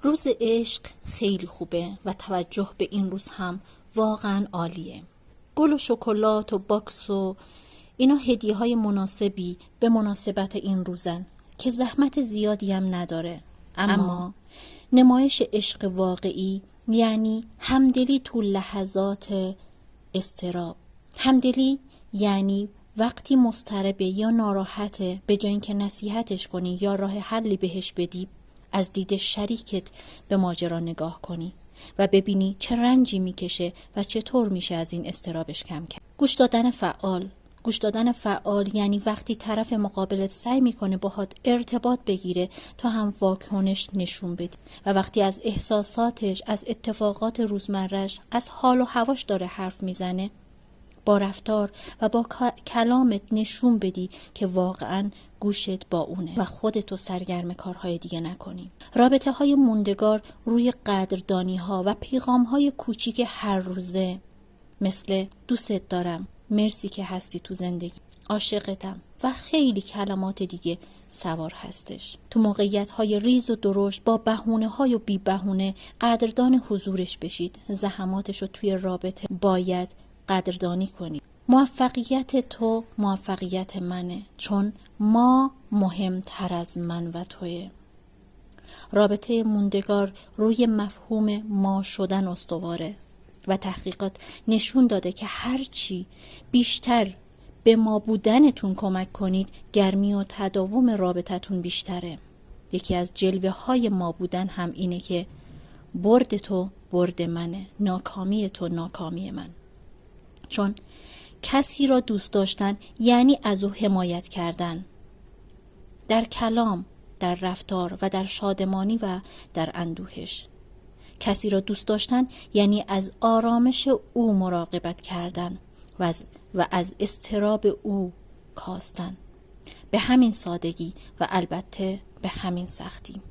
روز عشق خیلی خوبه و توجه به این روز هم واقعا عالیه. گل و شکلات و باکس و اینا هدیه‌های مناسبی به مناسبت این روزن که زحمت زیادی هم نداره. اما نمایش عشق واقعی یعنی همدلی تو لحظات اضطراب. همدلی یعنی وقتی مضطربه یا ناراحته، به جای اینکه نصیحتش کنی یا راه حلی بهش بدی، از دید شریکت به ماجرا نگاه کنی و ببینی چه رنجی میکشه و چطور میشه از این اضطرابش کم کرد. گوش دادن فعال یعنی وقتی طرف مقابلت سعی میکنه باهات ارتباط بگیره تا هم واکنش نشون بدی و وقتی از احساساتش، از اتفاقات روزمره‌اش، از حال و هواش داره حرف میزنه، با رفتار و با کلامت نشون بدی که واقعا گوشت با اونه و خودتو سرگرم کارهای دیگه نکنی. رابطه های موندگار روی قدردانی ها و پیغام های کوچیک هر روزه مثل دوست دارم، مرسی که هستی تو زندگی، عاشقتم و خیلی کلمات دیگه سوار هستش. تو موقعیت های ریز و درشت با بهونه های و بی بهونه قدردان حضورش بشید. زحماتش رو توی رابطه باید قدردانی کنی. موفقیت تو موفقیت منه، چون ما مهمتر از من و توه. رابطه موندگار روی مفهوم ما شدن استواره و تحقیقات نشون داده که هرچی بیشتر به ما بودنتون کمک کنید، گرمی و تداوم رابطتون بیشتره. یکی از جلوه های ما بودن هم اینه که برد تو برد منه، ناکامی تو ناکامی من. چون کسی را دوست داشتن یعنی از او حمایت کردن، در کلام، در رفتار و در شادمانی و در اندوهش. کسی را دوست داشتن یعنی از آرامش او مراقبت کردن و از اضطراب او کاستن. به همین سادگی و البته به همین سختی.